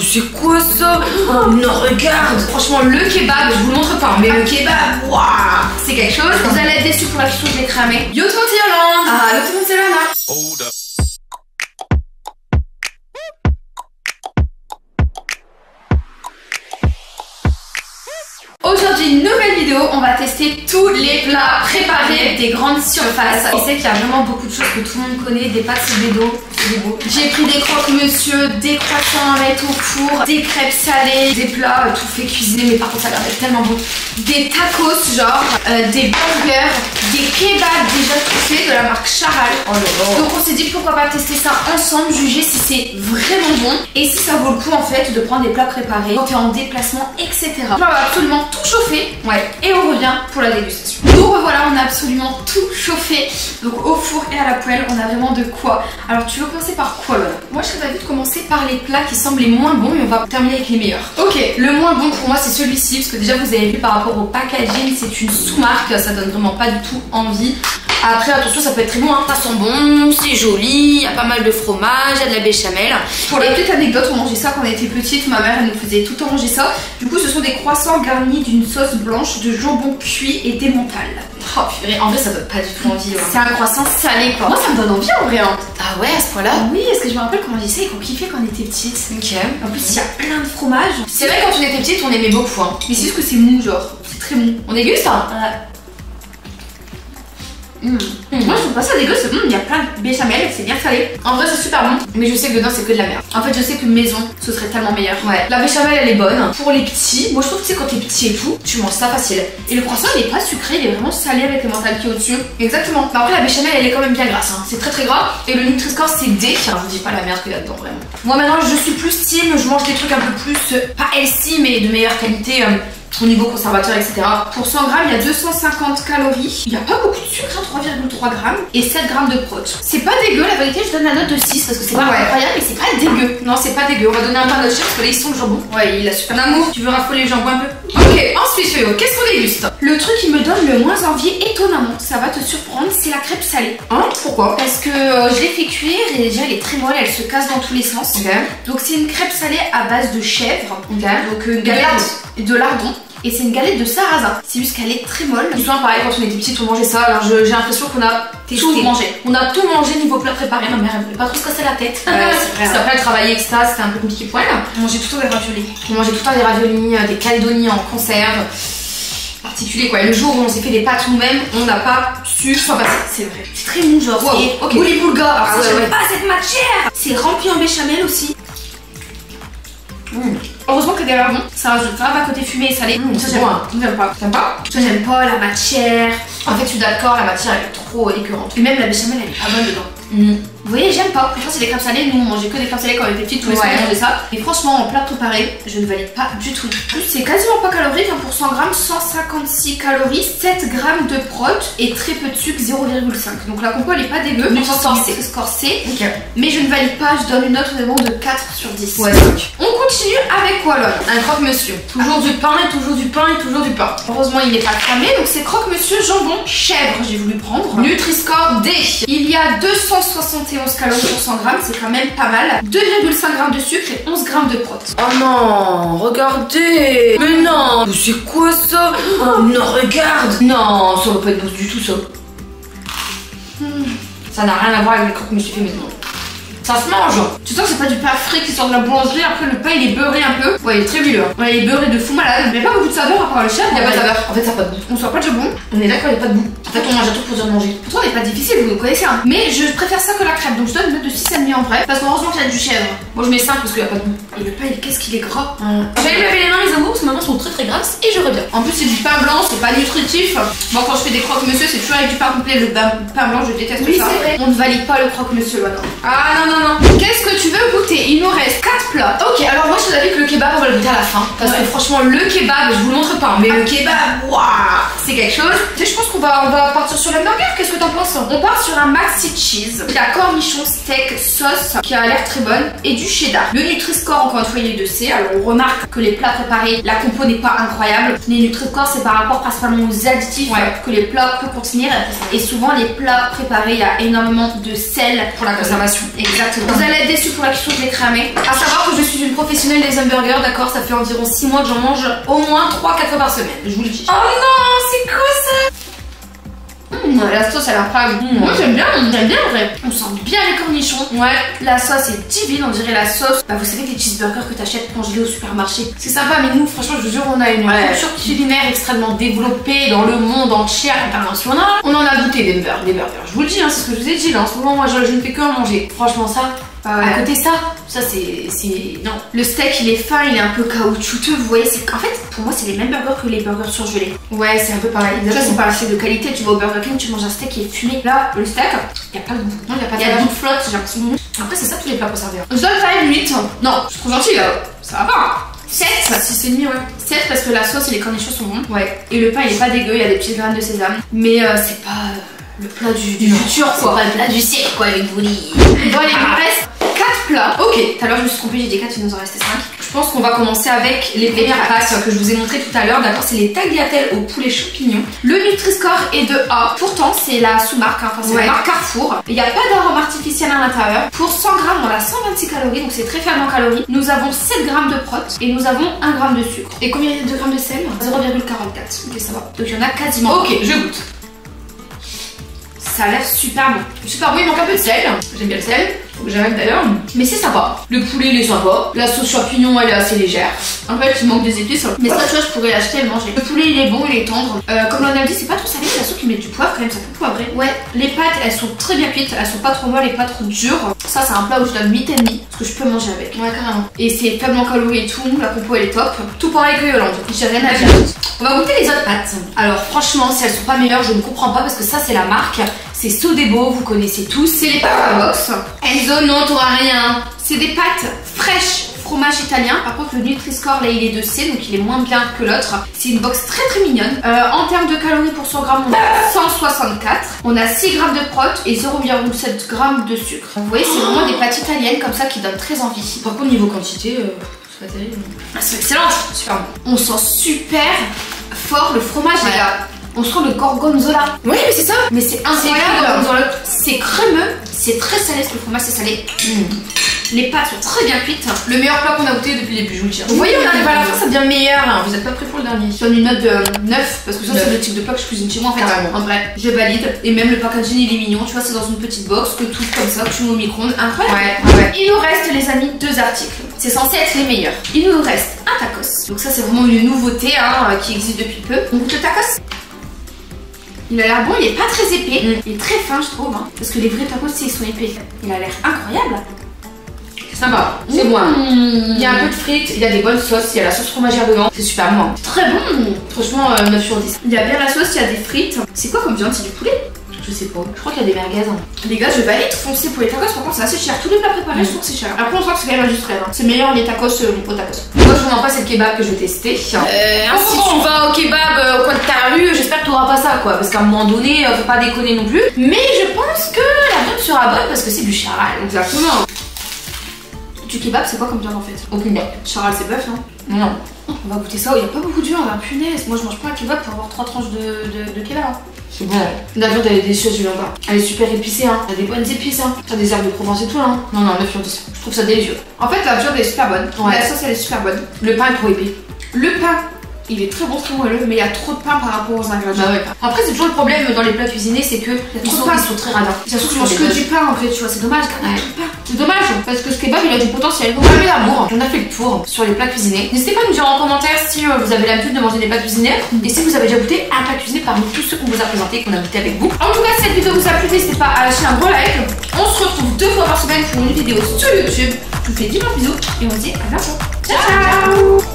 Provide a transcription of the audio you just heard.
C'est quoi ça? Oh non, regarde. Franchement, le kebab, je vous le montre pas, mais le kebab, waouh, c'est quelque chose. Vous allez être déçus pour la question que je l'ai cramé. Yo tout le monde, Yolande. Ah, le tout le monde, c'est Lana. Aujourd'hui, nouvelle vidéo, on va tester tous les plats préparés des grandes surfaces. Je sais qu'il y a vraiment beaucoup de choses que tout le monde connaît, des pâtes bédo. J'ai pris des croque-monsieur, des croissants à mettre au four, des crêpes salées, des plats tout fait cuisiner, mais par contre ça a l'air d'être tellement bon. Des tacos genre, des burgers, des kebabs déjà tout faits de la marque Charal. Oh là là. Donc on s'est dit pourquoi pas tester ça ensemble, juger si c'est vraiment bon et si ça vaut le coup en fait de prendre des plats préparés quand t'es en déplacement, etc. On va absolument tout chauffer, ouais, et on revient pour la dégustation. Nous revoilà, on a absolument tout chauffé, donc au four et à la poêle, on a vraiment de quoi. Alors tu veux commencer par quoi là? Moi je serais d'avis de commencer par les plats qui semblent les moins bons, mais on va terminer avec les meilleurs. Ok, le moins bon pour moi c'est celui-ci, parce que déjà vous avez vu par rapport au packaging, c'est une sous-marque, ça donne vraiment pas du tout envie. Après attention, ça peut être très bon, hein. Ça sent bon, c'est joli, il y a pas mal de fromage, il y a de la béchamel. Pour la petite anecdote, on mangeait ça quand on était petite, ma mère elle nous faisait tout le temps manger ça. Du coup ce sont des croissants garnis d'une sauce blanche de jambon cuit et d'emmental. Oh purée, en vrai ça donne pas du tout envie. C'est un croissant salé quoi. Moi ça me donne envie en vrai. Hein. Ah ouais, à ce point-là? Oui, parce que je me rappelle qu'on mangeait ça et qu'on kiffait quand on était petite. Ok. En plus il y a plein de fromage. C'est vrai quand on était petite on aimait beaucoup hein. Mais c'est juste que c'est mou genre, c'est très mou. On déguste hein? Moi je trouve pas ça dégueu, c'est bon, il y a plein de béchamel, c'est bien salé. En vrai c'est super bon, mais je sais que dedans c'est que de la merde. En fait je sais que maison ce serait tellement meilleur. Ouais. La béchamel elle est bonne. Pour les petits, moi je trouve que tu sais quand t'es petit et tout, tu manges ça facile. Et le croissant il est pas sucré, il est vraiment salé avec le mental qui est au-dessus. Exactement. Mais après la béchamel elle est quand même bien grasse, hein. C'est très très gras. Et le Nutri-Score c'est D. Alors, je vous dis pas la merde qu'il y a dedans vraiment. Moi maintenant je suis plus team, je mange des trucs un peu plus, pas healthy mais de meilleure qualité. Au niveau conservateur, etc. Pour 100 grammes, il y a 250 calories. Il n'y a pas beaucoup de sucre, hein, 3,3 grammes et 7 grammes de prot. C'est pas dégueu, la vérité, je donne la note de 6 parce que c'est pas incroyable, mais c'est pas dégueu. Non, c'est pas dégueu. On va donner un pain de chien parce que là, ils sont le jambon. Ouais, il a super d'amour. Tu veux raffoler le jambon un peu? Ok, ensuite, qu'est-ce qu'on déguste? Le truc qui me donne le moins envie, étonnamment, ça va te surprendre, c'est la crêpe salée. Hein? Pourquoi? Parce que je l'ai fait cuire et déjà, elle est très molle, elle se casse dans tous les sens. Okay. Donc, c'est une crêpe salée à base de chèvre. Okay. Donc, une galette de lardon. Et c'est une galette de sarrasin. C'est juste qu'elle est très molle. Je me souviens pareil quand on était petite on mangeait ça. Alors j'ai l'impression qu'on a tout mangé. On a tout mangé niveau plat préparé. Ma mère elle voulait pas trop se casser la tête. Ouais, c'est vrai. Après elle travaillait etc. C'était un peu compliqué pour elle. On mangeait tout le temps des raviolis. On mangeait tout le temps des raviolis, des caldoni en conserve. Particulier quoi. Et le jour où on s'est fait des pâtes nous-mêmes, on n'a pas su s'en passer. C'est vrai. C'est très mou genre. Wow. Okay. Bouli boulga. Ah, j'aime pas cette matière. C'est rempli en béchamel aussi. Heureusement que des lardons, ça rajoute grave à côté fumé et salé. Ça j'aime pas. J'aime pas. T'aimes pas? Ça j'aime pas la matière. En fait je suis d'accord, la matière elle est trop écœurante. Et même la béchamel elle est pas bonne dedans. Vous voyez, j'aime pas. Franchement c'est des crêpes salées, nous on mangeait que des crêpes salées quand on était petites, tous les soirs on mangeait ça. Et franchement en plat préparé, je ne valide pas du tout. En plus c'est quasiment pas calorique, hein, pour 100 grammes, 156 calories, 7 grammes de prot et très peu de sucre, 0,5. Donc la compo elle est pas dégueu. Nutri-Score C. Okay. Mais je ne valide pas, je donne une note vraiment de 4 sur 10. Ouais, on continue avec quoi là? Un croque-monsieur. Toujours du pain et toujours du pain et toujours du pain. Heureusement il n'est pas cramé, donc c'est croque-monsieur jambon chèvre, j'ai voulu prendre. Nutri-Score D. Il y a 271 calories pour 100 grammes, c'est quand même pas mal. 2,5 grammes de sucre et 11 grammes de prot. Oh non, regardez. Mais non, c'est quoi ça? Oh non, regarde. Non, ça va pas être bon du tout ça. Ça n'a rien à voir avec les croque-monsieur fait maison. Ça se mange. Tu sens que c'est pas du pain frais qui sort de la boulangerie. Après le pain il est beurré un peu. Ouais il est très huileux. Ouais il est beurré de fou malade. Il n'y a pas beaucoup de saveur à part le chèvre. Il n'y a pas de saveur. En fait ça n'a pas de goût. On soit pas de bon. On est d'accord, il n'y a pas de goût. En fait on mange à tout pour dire manger. Pourtant on n'est pas difficile, vous le connaissez hein. Mais je préfère ça que la crêpe. Donc je donne une note de 6,5 en vrai. Parce qu'heureusement qu'il y a du chèvre. Moi je mets 5 parce qu'il n'y a pas de goût. Et le pain qu'est-ce qu'il est gras. J'allais me laver les mains les amours parce que maintenant elles sont très grasses. Et je reviens. En plus c'est du pain blanc, c'est pas nutritif. Moi quand je fais des croque-monsieur c'est toujours avec du pain complet. Le pain blanc je déteste ça. On ne valide pas le croque-monsieur là non. Ah non. Qu'est-ce que tu veux goûter? Il nous reste 4 plats. Ok, alors moi je suis d'avis que le kebab on va le goûter à la fin. Parce que franchement, le kebab, je vous le montre pas, mais le kebab, waouh, c'est quelque chose. Tu sais, je pense qu'on va partir sur le burger. Qu'est-ce que t'en penses? On part sur un maxi cheese, la cornichon steak sauce qui a l'air très bonne et du cheddar. Le Nutri-Score, encore une fois, il est de C. Alors on remarque que les plats préparés, la compo n'est pas incroyable. Les Nutri-Score, c'est par rapport principalement aux additifs que les plats peuvent contenir. Et souvent, les plats préparés, il y a énormément de sel pour la conservation. Exactement. Vous allez être déçus pour la question, je l'ai cramé. À savoir que je suis une professionnelle des hamburgers, d'accord? Ça fait environ 6 mois que j'en mange au moins 3-4 fois par semaine. Je vous le dis. Oh non, c'est quoi ça? La sauce elle a pas moi j'aime bien en vrai. On sent bien les cornichons. Ouais, la sauce est divine, on dirait la sauce. Bah vous savez les cheeseburgers que t'achètes congelés au supermarché. C'est sympa, mais nous franchement je vous jure on a une culture culinaire extrêmement développée dans le monde entier international. On en a goûté des burgers. Je vous le dis, hein, c'est ce que je vous ai dit là. En ce moment moi je ne fais que en manger. Franchement ça. À côté ça c'est... Non. Le steak il est fin, il est un peu caoutchouteux, vous voyez, en fait pour moi c'est les mêmes burgers que les burgers surgelés. Ouais, c'est un peu pareil. Ça c'est pas assez de qualité, tu vas au Burger King, tu manges un steak qui est fumé. Là, le steak, il n'y a pas de goût. Non, il y a pas de goût. Il y a du flotte, j'ai l'impression. Après c'est ça tous les plats conservés. Je donne quand même 8. Non, je suis trop gentille là. Ça va pas. 7, 6,5 ouais. 7 parce que la sauce et les cornichons sont bons. Ouais. Et le pain il est pas dégueu, il y a des petites graines de sésame. Mais c'est pas le plat du futur quoi. C'est pas le plat du siècle quoi avec vous. Bon allez, il me reste 4 plats. Ok, tout à l'heure je me suis trompée, j'ai dit 4, il nous en restait 5. Je pense qu'on va commencer avec les premières pâtes que je vous ai montré tout à l'heure. D'accord, c'est les tagliatelles au poulet champignon. Le Nutri-Score est de A. Pourtant, c'est la sous-marque, hein. Enfin, c'est la marque Carrefour. Il n'y a pas d'arôme artificiel à l'intérieur. Pour 100 grammes, on a 126 calories, donc c'est très faible en calories. Nous avons 7 grammes de prot et nous avons 1 gramme de sucre. Et combien il y a de grammes de sel? 0,44. Ok, ça va. Donc il y en a quasiment. Ok, je goûte. Ça a l'air super bon. Super bon, il manque un peu de sel. J'aime bien le sel. Faut que j'arrête d'ailleurs. Mais c'est sympa. Le poulet, il est sympa. La sauce champignon, elle est assez légère. En fait, il manque des épices. Mais ça, tu vois, je pourrais l'acheter et le manger. Le poulet, il est bon, il est tendre. Comme on a dit, c'est pas trop salé. La sauce qui met du poivre quand même, ça peut poivrer. Ouais, les pâtes, elles sont très bien cuites. Elles sont pas trop molles et pas trop dures. Ça, c'est un plat où je donne 8,5. Parce que je peux manger avec. Ouais, carrément. Et c'est faible en calories et tout. La compo, elle est top. Tout pareil que Yolande. J'ai rien à dire. On va goûter les autres pâtes. Alors, franchement, si elles sont pas meilleures, je ne comprends pas parce que ça, c'est la marque. C'est Sodebo, vous connaissez tous. C'est les pâtes box. Enzo, non, t'auras rien. C'est des pâtes fraîches, fromage italien. Par contre, le Nutri-Score, là, il est de C, donc il est moins bien que l'autre. C'est une box très très mignonne. En termes de calories pour 100 grammes, on a 164. On a 6 grammes de prot et 0,7 grammes de sucre. Vous voyez, c'est vraiment des pâtes italiennes comme ça qui donnent très envie. Par contre, niveau quantité, c'est pas terrible. Ah, c'est excellent, super bon. On sent super fort le fromage, les gars. On sent le gorgonzola. Oui, mais c'est ça. Mais c'est incroyable. C'est crémeux, c'est très salé parce que le fromage c'est salé. Les pâtes sont très bien cuites. Le meilleur plat qu'on a goûté depuis le début, je vous le dis. Vous voyez, on arrive à la fin, ça devient meilleur. Vous êtes pas prêts pour le dernier. Je donne une note de 9 parce que ça, c'est le type de plat que je cuisine chez moi en fait. En vrai, je valide. Et même le packaging il est mignon. Tu vois, c'est dans une petite box que tout comme ça, que tu mets au micro-ondes. Incroyable. Ouais. Il nous reste, les amis, 2 articles. C'est censé être les meilleurs. Il nous reste un tacos. Donc, ça, c'est vraiment une nouveauté qui existe depuis peu. On goûte le tacos. Il a l'air bon, il est pas très épais. Il est très fin, je trouve. Parce que les vrais tacos, ils sont épais. Il a l'air incroyable. C'est sympa, c'est bon. Il y a un peu de frites, il y a des bonnes sauces, il y a la sauce fromagère dedans. C'est super bon. Très bon. Franchement, 9 sur 10. Il y a bien la sauce, il y a des frites. C'est quoi comme viande? C'est du poulet? Je sais pas. Je crois qu'il y a des merguez. Les gars, je vais aller foncer pour les tacos. Par contre, c'est assez cher. Tous les plats préparés, je trouve que c'est cher. Après, on sent que c'est quand même industriel. C'est meilleur les tacos au tacos. Moi, je vous en passe, c'est le kebab que je vais tester. Si tu vas au kebab au coin de ta rue, j'espère que tu auras pas ça, quoi. Parce qu'à un moment donné, faut pas déconner non plus. Mais je pense que la viande sera bonne parce que c'est du charal. Exactement. Du kebab, c'est quoi comme viande en fait? Aucune idée. Charal, c'est bœuf, non? Non. On va goûter ça. Il y a pas beaucoup de viande, hein. Punaise. Moi, je mange pas un kebab pour avoir 3 tranches de kebab. C'est bon. La viande elle est délicieuse, je pas. Elle est super épicée, hein. Elle a des bonnes épices, hein. T'as des herbes de Provence et tout, hein. Non, 9 sur 10. Je trouve ça délicieux. En fait, la viande elle est super bonne. Ouais. La sauce elle est super bonne. Le pain est trop épais. Le pain, il est très bon, très moelleux, mais il y a trop de pain par rapport aux ingrédients. Ouais. Après, c'est toujours le problème dans les plats cuisinés, c'est que ils sont très radins. Surtout que tu manges que du pain en fait, tu vois, c'est dommage quand même. C'est dommage parce que ce kebab il a du potentiel. Donc, jamais l'amour. On a fait le tour sur les plats cuisinés. N'hésitez pas à nous dire en commentaire si vous avez l'habitude de manger des plats cuisinés et si vous avez déjà goûté un plat cuisiné parmi tous ceux qu'on vous a présentés, qu'on a goûté avec vous. En tout cas, si cette vidéo vous a plu, n'hésitez pas à lâcher un gros like. On se retrouve 2 fois par semaine pour une vidéo sur YouTube. Je vous fais 10 bisous et on se dit à bientôt. Ciao.